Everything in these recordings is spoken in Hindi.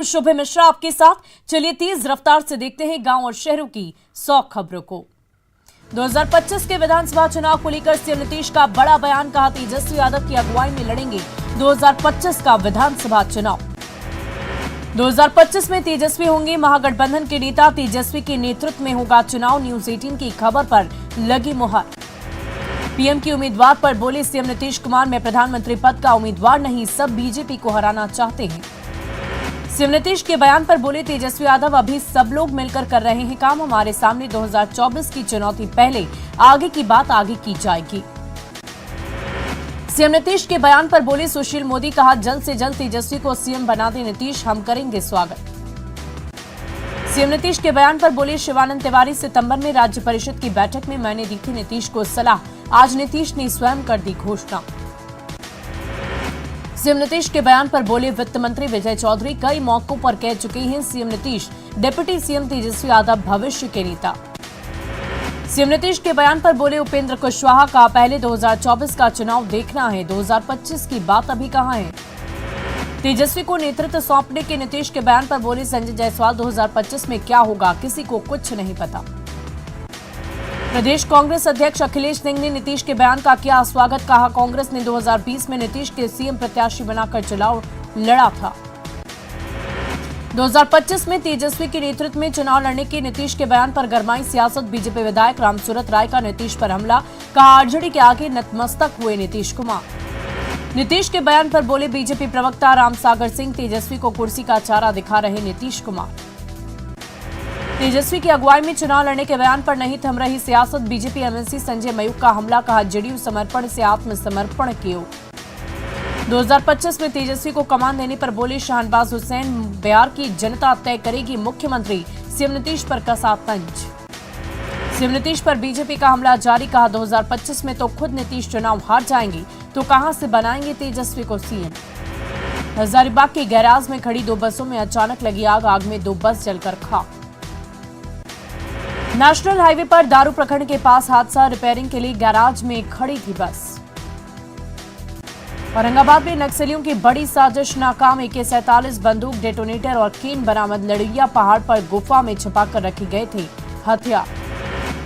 शुभ मिश्रा आपके साथ। चलिए तेज रफ्तार से देखते हैं गांव और शहरों की 100 खबरों को। 2025 के विधानसभा चुनाव को लेकर सीएम नीतीश का बड़ा बयान, कहा तेजस्वी यादव की अगुवाई में लड़ेंगे 2025 का विधानसभा चुनाव। 2025 में तेजस्वी होंगे महागठबंधन के नेता, तेजस्वी के नेतृत्व में होगा चुनाव। न्यूज 18 की खबर पर लगी मुहर। पीएम की उम्मीदवार पर बोले सीएम नीतीश कुमार, मैं प्रधानमंत्री पद का उम्मीदवार नहीं, सब बीजेपी को हराना चाहते हैं। सीएम नीतीश के बयान पर बोले तेजस्वी यादव, अभी सब लोग मिलकर कर रहे हैं काम, हमारे सामने 2024 की चुनौती पहले, आगे की बात आगे की जाएगी। सीएम नीतीश के बयान पर बोले सुशील मोदी, कहा जल्द से जल्द तेजस्वी को सीएम बना दे नीतीश, हम करेंगे स्वागत। सीएम नीतीश के बयान पर बोले शिवानंद तिवारी, सितंबर में राज्य परिषद की बैठक में मैंने दी थी नीतीश को सलाह, आज नीतीश ने स्वयं कर दी घोषणा। सीएम नीतीश के बयान पर बोले वित्त मंत्री विजय चौधरी, कई मौकों पर कह चुके हैं CM Nitish, deputy CM Tejashwi Yadav भविष्य के नेता। सीएम नीतीश के बयान पर बोले उपेंद्र कुशवाहा, का पहले 2024 का चुनाव देखना है, 2025 की बात अभी कहां है। तेजस्वी को नेतृत्व सौंपने के नीतीश के बयान पर बोले संजय जायसवाल, 2025 में क्या होगा किसी को कुछ नहीं पता। प्रदेश कांग्रेस अध्यक्ष अखिलेश सिंह ने नीतीश के बयान का किया स्वागत, कहा कांग्रेस ने 2020 में नीतीश के सीएम प्रत्याशी बनाकर चुनाव लड़ा था। 2025 में तेजस्वी के नेतृत्व में चुनाव लड़ने के नीतीश के बयान पर गरमाई सियासत। बीजेपी विधायक रामसूरत राय का नीतीश पर हमला, कहा आरजेडी के आगे नतमस्तक हुए नीतीश कुमार। नीतीश के बयान पर बोले बीजेपी प्रवक्ता रामसागर सिंह, तेजस्वी को कुर्सी का चारा दिखा रहे नीतीश कुमार। तेजस्वी की अगुवाई में चुनाव लड़ने के बयान पर नहीं थम रही सियासत। बीजेपी एमएलसी संजय मयूख का हमला, कहा जेडीयू समर्पण से आत्मसमर्पण किया। 2025 में तेजस्वी को कमान देने पर बोले शाहनवाज हुसैन, बिहार की जनता तय करेगी मुख्यमंत्री, सीएम नीतीश पर कसा तंज। सीएम नीतीश पर बीजेपी का हमला जारी, कहा 2025 में तो खुद नीतीश चुनाव हार जाएंगे तो कहां से बनाएंगे तेजस्वी को सीएम। हजारीबाग के गैराज में खड़ी 2 बसों में अचानक लगी आग, आग में 2 बस जलकर खाक। नेशनल हाईवे पर दारू प्रखंड के पास हादसा, रिपेयरिंग के लिए गैराज में खड़ी थी बस। औरंगाबाद में नक्सलियों की बड़ी साजिश नाकाम, AK-47 बंदूक, डेटोनेटर और केन बरामद। लड़िया पहाड़ पर गुफा में छिपाकर रखे गए थे हथियार।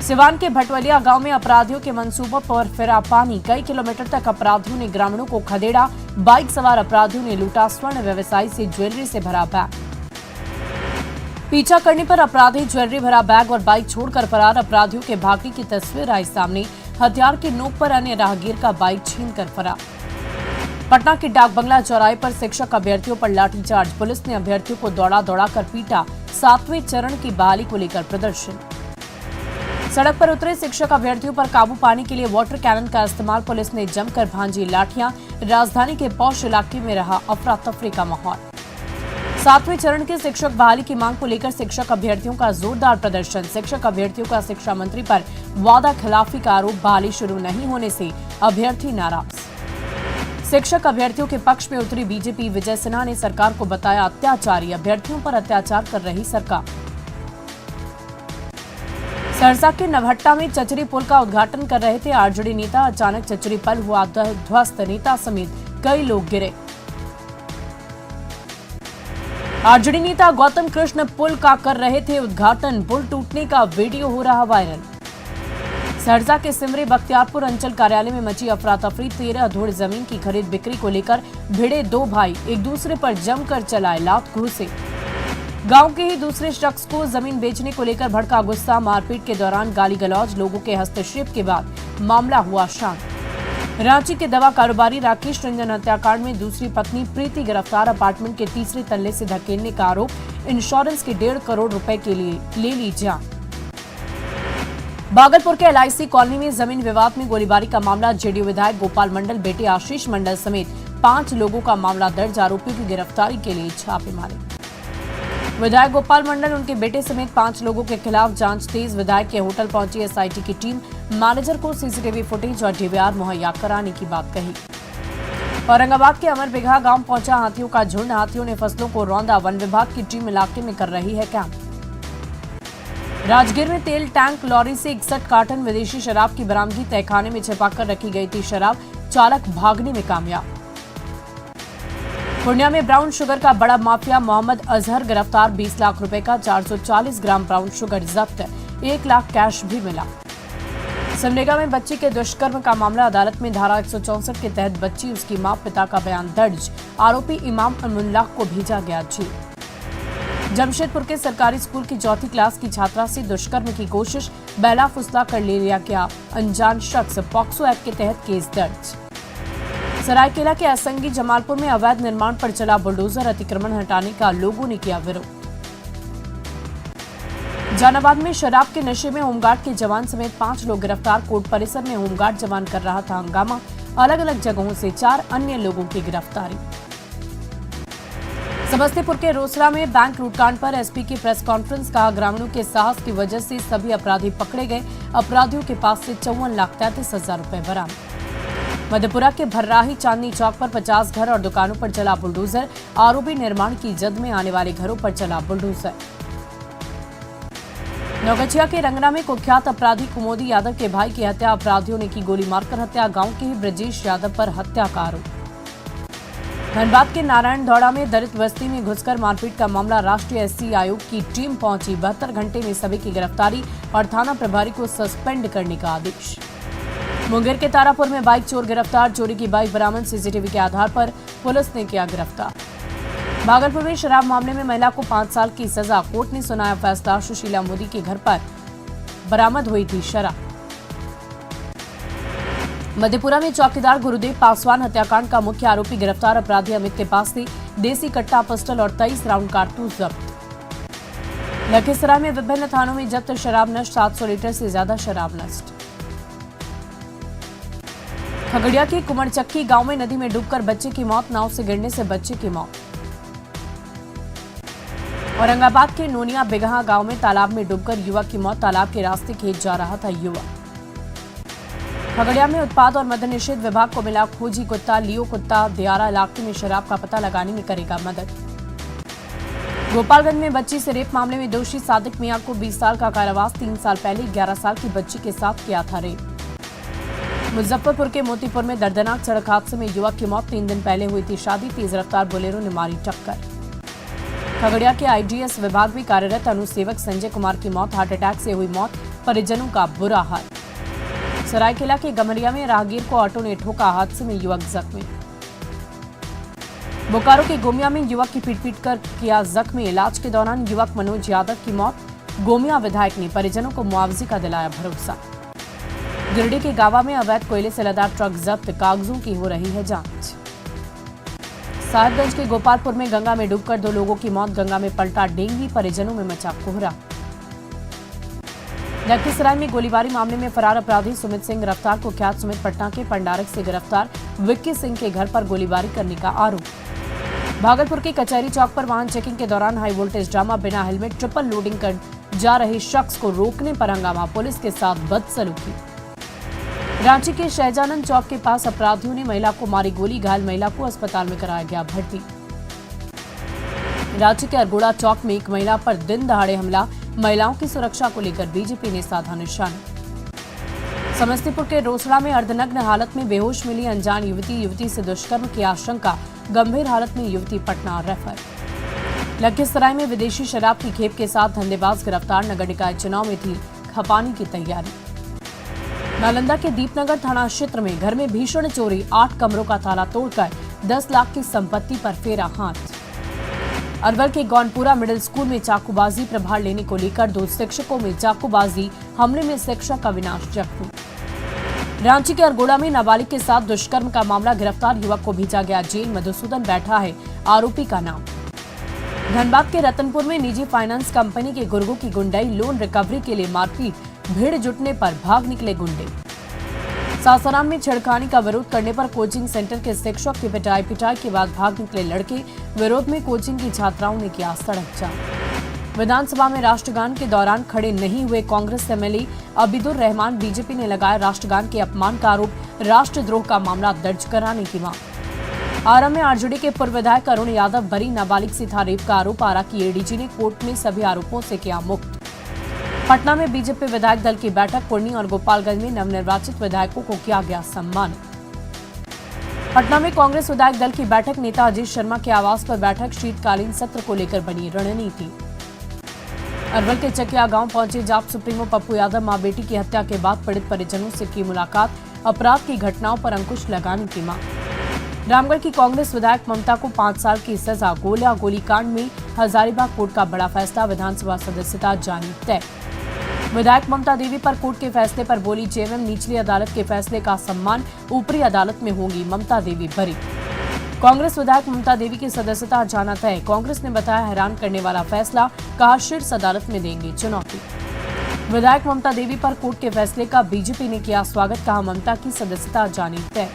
सिवान के भटवलिया गांव में अपराधियों के मंसूबों पर फिरा पानी, कई किलोमीटर तक अपराधियों ने ग्रामीणों को खदेड़ा। बाइक सवार अपराधियों ने लूटा स्वर्ण व्यवसायी से ज्वेलरी से भरा बैग। पीछा करने पर अपराधी ज्वेलरी भरा बैग और बाइक छोड़कर फरार, अपराधियों के भागने की तस्वीर आई सामने। हथियार की नोक पर अन्य राहगीर का बाइक छीनकर फरार। पटना के डाक बंगला चौराहे पर शिक्षक अभ्यर्थियों पर लाठीचार्ज, पुलिस ने अभ्यर्थियों को दौड़ा दौड़ा कर पीटा। 7वें चरण की बहाली को लेकर प्रदर्शन। सड़क पर उतरे शिक्षक अभ्यर्थियों पर काबू पाने के लिए वाटर कैनन का इस्तेमाल, पुलिस ने जमकर भांजी लाठियां। राजधानी के पौष इलाके में रहा अफरा तफरी का माहौल। 7वें चरण के शिक्षक बहाली की मांग को लेकर शिक्षक अभ्यर्थियों का जोरदार प्रदर्शन। शिक्षक अभ्यर्थियों का शिक्षा मंत्री पर वादा खिलाफी का आरोप, बहाली शुरू नहीं होने से अभ्यर्थी नाराज। शिक्षक अभ्यर्थियों के पक्ष में उतरी बीजेपी, विजय सिन्हा ने सरकार को बताया अत्याचारी, अभ्यर्थियों पर अत्याचार कर रही सरकार। सहरसा के नवहट्टा में चचरी पुल का उद्घाटन कर रहे थे आरजेडी नेता, अचानक चचरी पुल हुआ ध्वस्त, नेता समेत कई लोग गिरे। आरजेडी नेता गौतम कृष्ण पुल का कर रहे थे उद्घाटन, पुल टूटने का वीडियो हो रहा वायरल। सहरसा के सिमरी बख्तियारपुर अंचल कार्यालय में मची अफरा तफरी, 13 धुड़ जमीन की खरीद बिक्री को लेकर भिड़े 2 भाई, एक दूसरे पर जमकर चलाए लात घूंसे। गांव के ही दूसरे शख्स को जमीन बेचने को लेकर भड़का गुस्सा, मारपीट के दौरान गाली गलौज, लोगों के हस्तक्षेप के बाद मामला हुआ शांत। रांची के दवा कारोबारी राकेश रंजन हत्याकांड में दूसरी पत्नी प्रीति गिरफ्तार, अपार्टमेंट के तीसरे तल्ले से धकेलने का आरोप, इंश्योरेंस के 1.5 करोड़ रुपए के लिए ले ली जान। भागलपुर के LIC कॉलोनी में जमीन विवाद में गोलीबारी का मामला, जेडीयू विधायक गोपाल मंडल, बेटे आशीष मंडल समेत 5 लोगों का मामला दर्ज, आरोपियों की गिरफ्तारी के लिए छापेमारी। विधायक गोपाल मंडल, उनके बेटे समेत 5 लोगों के खिलाफ जांच तेज, विधायक के होटल पहुंची SIT की टीम, मैनेजर को CCTV फुटेज और DVR मुहैया कराने की बात कही। औरंगाबाद के अमरबिघा गांव पहुंचा हाथियों का झुंड, हाथियों ने फसलों को रौंदा, वन विभाग की टीम इलाके में कर रही है कैंप। राजगीर में तेल टैंक लॉरी से 61 कार्टन विदेशी शराब की बरामदगी, तहखाने में छिपाकर रखी गई थी शराब, चालक भागने में कामयाब। पूर्णिया में ब्राउन शुगर का बड़ा माफिया मोहम्मद अजहर गिरफ्तार। 20 लाख रुपए का 440 ग्राम ब्राउन शुगर जब्त, 1 लाख कैश भी मिला। सिमडेगा में बच्ची के दुष्कर्म का मामला अदालत में धारा 164 के तहत बच्ची, उसकी मां, पिता का बयान दर्ज। आरोपी इमाम अमुल्लाह को भेजा गया जेल। जमशेदपुर के सरकारी स्कूल की चौथी क्लास की छात्रा से दुष्कर्म की कोशिश, बहला फुसला कर ले लिया गया अनजान शख्स। पॉक्सो एक्ट के तहत केस दर्ज। सरायकेला के असंगी जमालपुर में अवैध निर्माण पर चला बुलडोजर, अतिक्रमण हटाने का लोगों ने किया विरोध। जहानाबाद में शराब के नशे में होमगार्ड के जवान समेत 5 लोग गिरफ्तार। कोर्ट परिसर में होमगार्ड जवान कर रहा था हंगामा, अलग अलग जगहों से 4 अन्य लोगों की गिरफ्तारी। समस्तीपुर के रोसड़ा में बैंक लूटकांड पर एसपी की प्रेस कॉन्फ्रेंस, कहा ग्रामीणों के साहस की वजह से सभी अपराधी पकड़े गए। अपराधियों के पास से 54,33,000 रुपए बरामद। मधेपुरा के भर्राही चांदनी चौक पर 50 घर और दुकानों पर चला बुलडोजर। आरोपी निर्माण की जद में आने वाले घरों पर चला बुलडोजर। नौगछिया के रंगना में कुख्यात अपराधी कुमोदी यादव के भाई की हत्या, अपराधियों ने की गोली मारकर हत्या। गांव के ही ब्रजेश यादव पर हत्या का आरोप। धनबाद के नारायण दौड़ा में दलित बस्ती में घुसकर मारपीट का मामला, राष्ट्रीय एससी आयोग की टीम पहुंची। 72 घंटे में सभी की गिरफ्तारी और थाना प्रभारी को सस्पेंड करने का आदेश। मुंगेर के तारापुर में बाइक चोर गिरफ्तार, चोरी की बाइक बरामद, सीसीटीवी के आधार पर पुलिस ने किया गिरफ्तार। भागलपुर में शराब मामले में महिला को 5 साल की सजा, कोर्ट ने सुनाया फैसला। सुशीला मोदी के घर पर बरामद हुई थी शराब। मधेपुरा में चौकीदार गुरुदेव पासवान हत्याकांड का मुख्य आरोपी गिरफ्तार, अपराधी अमित के पास से देसी कट्टा, पिस्टल और 23 राउंड कारतूस जब्त। लखीसराय में विभिन्न थानों में जब्त शराब नष्ट, 700 लीटर से ज्यादा शराब नष्ट। खगड़िया के कुमरचक्की गांव में नदी में डूबकर बच्चे की मौत, नाव से गिरने से बच्चे की मौत। औरंगाबाद के नोनिया बिगहा गांव में तालाब में डूबकर युवक की मौत, तालाब के रास्ते खेत जा रहा था युवक। खगड़िया में उत्पाद और मद्य निषेध विभाग को मिला खोजी कुत्ता, लियो कुत्ता दियारा इलाके में शराब का पता लगाने में करेगा मदद। गोपालगंज में बच्ची से रेप मामले में दोषी सादिक मियां को 20 साल का कारावास, 3 साल पहले 11 साल की बच्ची के साथ किया था रेप। मुजफ्फरपुर के मोतीपुर में दर्दनाक सड़क हादसे में युवक की मौत, 3 दिन पहले हुई थी शादी, तेज रफ्तार बोलेरो ने मारी टक्कर। खगड़िया के आईडीएस विभाग में कार्यरत अनुसेवक संजय कुमार की मौत, हार्ट अटैक से हुई मौत, परिजनों का बुरा हाल। सरायकेला के गमरिया में राहगीर को ऑटो ने ठोका, हादसे में युवक जख्मी। बोकारो के गोमिया में युवक की पीट कर किया जख्मी, इलाज के दौरान युवक मनोज यादव की मौत। गोमिया विधायक ने परिजनों को मुआवजे का दिलाया भरोसा। गिरिडीह के गावा में अवैध कोयले से लदा ट्रक जब्त, कागजों की हो रही है जांच। साहिबगंज के गोपालपुर में गंगा में डूबकर 2 लोगों की मौत, गंगा में पलटा डेंगी, परिजनों में मचा कोहरा। लखीसराय में गोलीबारी मामले में फरार अपराधी सुमित सिंह गिरफ्तार, कुख्यात सुमित पटना के पंडारक से गिरफ्तार, विक्की सिंह के घर पर गोलीबारी करने का आरोप। भागलपुर के कचहरी चौक पर वाहन चेकिंग के दौरान हाई वोल्टेज ड्रामा, बिना हेलमेट ट्रिपल लोडिंग कर जा रहे शख्स को रोकने पर हंगामा, पुलिस के साथ बदसलूकी। रांची के शहजानंद चौक के पास अपराधियों ने महिला को मारी गोली, घायल महिला को अस्पताल में कराया गया भर्ती। रांची के अरगोड़ा चौक में एक महिला पर दिन दहाड़े हमला, महिलाओं की सुरक्षा को लेकर बीजेपी ने साधा निशाना। समस्तीपुर के रोसड़ा में अर्धनग्न हालत में बेहोश मिली अनजान युवती, युवती से दुष्कर्म की आशंका, गंभीर हालत में युवती पटना रेफर। लखीसराय में विदेशी शराब की खेप के साथ धंधेबाज गिरफ्तार, नगर निकाय चुनाव में थी खपाने की तैयारी। नालंदा के दीपनगर थाना क्षेत्र में घर में भीषण चोरी, 8 कमरों का ताला तोड़कर 10 लाख की संपत्ति पर फेरा हाथ। अरवल के गौनपुरा मिडिल स्कूल में चाकूबाजी, प्रभार लेने को लेकर 2 शिक्षकों में चाकूबाजी, हमले में शिक्षक का विनाश जख्मी। रांची के अरगोड़ा में नाबालिग के साथ दुष्कर्म का मामला, गिरफ्तार युवक को भेजा गया जेल, मधुसूदन बैठा है आरोपी का नाम। धनबाद के रतनपुर में निजी फाइनेंस कंपनी के गुर्गों की गुंडाई, लोन रिकवरी के लिए मारपीट, भीड़ जुटने पर भाग निकले गुंडे। सासाराम में छेड़खानी का विरोध करने पर कोचिंग सेंटर के शिक्षक की पिटाई के बाद भाग निकले लड़के, विरोध में कोचिंग की छात्राओं ने किया सड़क जाम। विधानसभा में राष्ट्रगान के दौरान खड़े नहीं हुए कांग्रेस एमएलए अबीदुर रहमान, बीजेपी ने लगाया राष्ट्रगान के अपमान का आरोप, राष्ट्रद्रोह का मामला दर्ज कराने की मांग। आरा में आरजेडी के पूर्व विधायक अरुण यादव बरी, नाबालिग से था रेप का आरोप, आरा की एडीजी ने कोर्ट में सभी आरोपों से किया मुक्त। पटना में बीजेपी विधायक दल की बैठक, पूर्णी और गोपालगंज में नवनिर्वाचित विधायकों को किया गया सम्मानित। पटना में कांग्रेस विधायक दल की बैठक, नेता अजीत शर्मा के आवास पर बैठक, शीतकालीन सत्र को लेकर बनी रणनीति। अरवल के चकिया गांव पहुंचे जाप सुप्रीमो पप्पू यादव, मां बेटी की हत्या के बाद पीड़ित परिजनों से की मुलाकात, अपराध की घटनाओं पर अंकुश लगाने की मांग। रामगढ़ की कांग्रेस विधायक ममता को 5 साल की सजा, गोलीकांड में हजारीबाग कोर्ट का बड़ा फैसला, विधानसभा सदस्यता जानी तय। विधायक ममता देवी पर कोर्ट के फैसले पर बोली जेएमएम, निचली अदालत के फैसले का सम्मान, ऊपरी अदालत में होंगी ममता देवी बरी। कांग्रेस विधायक ममता देवी की सदस्यता जाना तय, कांग्रेस ने बताया हैरान करने वाला फैसला, कहा शीर्ष अदालत में देंगे चुनौती। विधायक ममता देवी पर कोर्ट के फैसले का बीजेपी ने किया स्वागत, कहा ममता की सदस्यता जानी तय।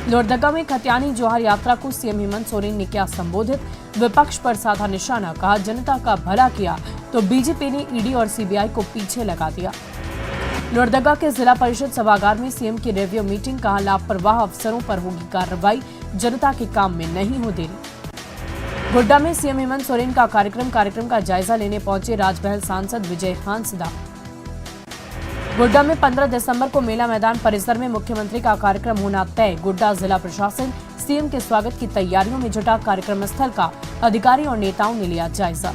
लोहरदगा में खतियानी जोहार यात्रा को सीएम हेमंत सोरेन ने किया संबोधित, विपक्ष पर साधा निशाना, कहा जनता का भला किया तो बीजेपी ने ईडी और सीबीआई को पीछे लगा दिया। लोहरदगा के जिला परिषद सभागार में सीएम की रिव्यू मीटिंग, कहा लापरवाह अफसरों पर होगी कार्रवाई, जनता के काम में नहीं हो देरी। गोड्डा में सीएम हेमंत सोरेन का कार्यक्रम का जायजा लेने पहुंचे राजमहल सांसद विजय हांसदा। गोड्डा में 15 दिसंबर को मेला मैदान परिसर में मुख्यमंत्री का कार्यक्रम होना तय, गोड्डा जिला प्रशासन सीएम के स्वागत की तैयारियों में जुटा, कार्यक्रम स्थल का अधिकारी और नेताओं ने लिया जायजा।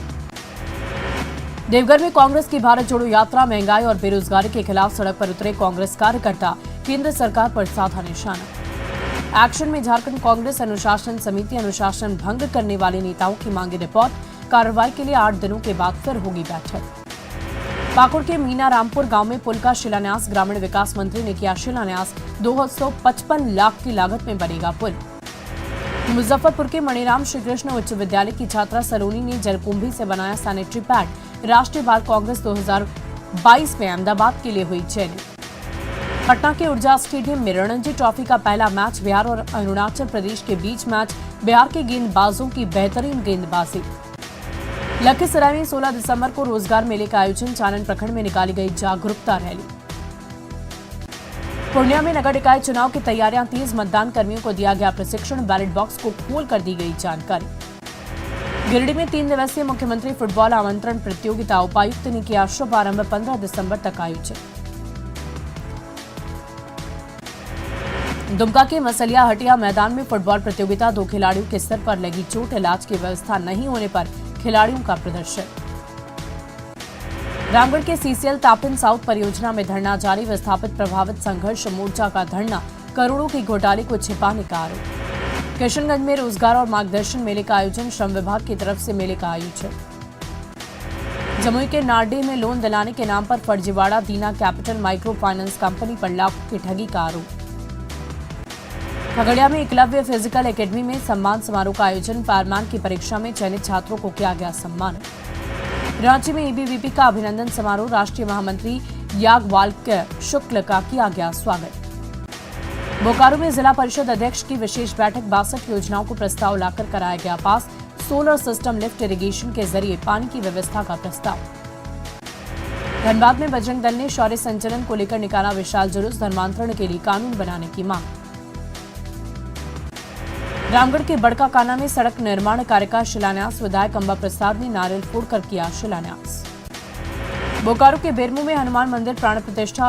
देवघर में कांग्रेस की भारत जोड़ो यात्रा, महंगाई और बेरोजगारी के खिलाफ सड़क पर उतरे कांग्रेस कार्यकर्ता, केंद्र सरकार पर साधा निशाना। एक्शन में झारखंड कांग्रेस अनुशासन समिति, अनुशासन भंग करने वाले नेताओं की मांगी रिपोर्ट, कार्रवाई के लिए 8 दिनों के बाद फिर होगी बैठक। पाकुड़ के मीना रामपुर गांव में पुल का शिलान्यास, ग्रामीण विकास मंत्री ने किया शिलान्यास, 255 लाख की लागत में बनेगा पुल। मुजफ्फरपुर के मणिराम श्रीकृष्ण उच्च विद्यालय की छात्रा सलोनी ने जलकुंभी से बनाया सैनिटरी पैड, राष्ट्रीय बाल कांग्रेस 2022 में अहमदाबाद के लिए हुई चयनित। पटना के ऊर्जा स्टेडियम में रणजी ट्रॉफी का पहला मैच, बिहार और अरुणाचल प्रदेश के बीच मैच, बिहार के गेंदबाजों की बेहतरीन गेंदबाजी। लखीसराय में 16 दिसंबर को रोजगार मेले का आयोजन, चानन प्रखंड में निकाली गई जागरूकता रैली। पूर्णिया में नगर निकाय चुनाव की तैयारियां तेज, मतदान कर्मियों को दिया गया प्रशिक्षण, बैलेट बॉक्स को खोल कर दी गई जानकारी। गिरिडीह में 3 दिवसीय मुख्यमंत्री फुटबॉल आमंत्रण प्रतियोगिता, उपायुक्त ने किया शुभारंभ, 15 दिसंबर तक आयोजित। दुमका के मसलिया हटिया मैदान में फुटबॉल प्रतियोगिता, 2 खिलाड़ियों के सिर पर लगी चोट, इलाज की व्यवस्था नहीं होने पर खिलाड़ियों का प्रदर्शन। रामगढ़ के सीसीएल तापिन साउथ परियोजना में धरना जारी, विस्थापित प्रभावित संघर्ष मोर्चा का धरना, करोड़ों के घोटाले को छिपाने का आरोप। किशनगंज में रोजगार और मार्गदर्शन मेले का आयोजन, श्रम विभाग की तरफ से मेले का आयोजन। जमुई के नारडीह में लोन दिलाने के नाम पर फर्जीवाड़ा, दीना कैपिटल माइक्रो फाइनेंस कंपनी पर लाखों की ठगी का आरोप। खगड़िया में एकलव्य फिजिकल एकेडमी में सम्मान समारोह का आयोजन, फायरमैन की परीक्षा में चयनित छात्रों को किया गया सम्मान। रांची में एबीवीपी का अभिनंदन समारोह, राष्ट्रीय महामंत्री याज्ञवल्क्य शुक्ल का किया गया स्वागत। बोकारो में जिला परिषद अध्यक्ष की विशेष बैठक, 62 योजनाओं को प्रस्ताव लाकर कराया गया पास, सोलर सिस्टम लिफ्ट इरिगेशन के जरिए पानी की व्यवस्था का प्रस्ताव। धनबाद में बजरंग दल ने शौर्य संचलन को लेकर निकाला विशाल जुलूस, धर्मांतरण के लिए कानून बनाने की मांग। रामगढ़ के बड़का काना में सड़क निर्माण कार्य का शिलान्यास, विधायक अंबा प्रसाद ने नारियल फोड़कर किया शिलान्यास। बोकारो के बेरमू में हनुमान मंदिर प्राण प्रतिष्ठा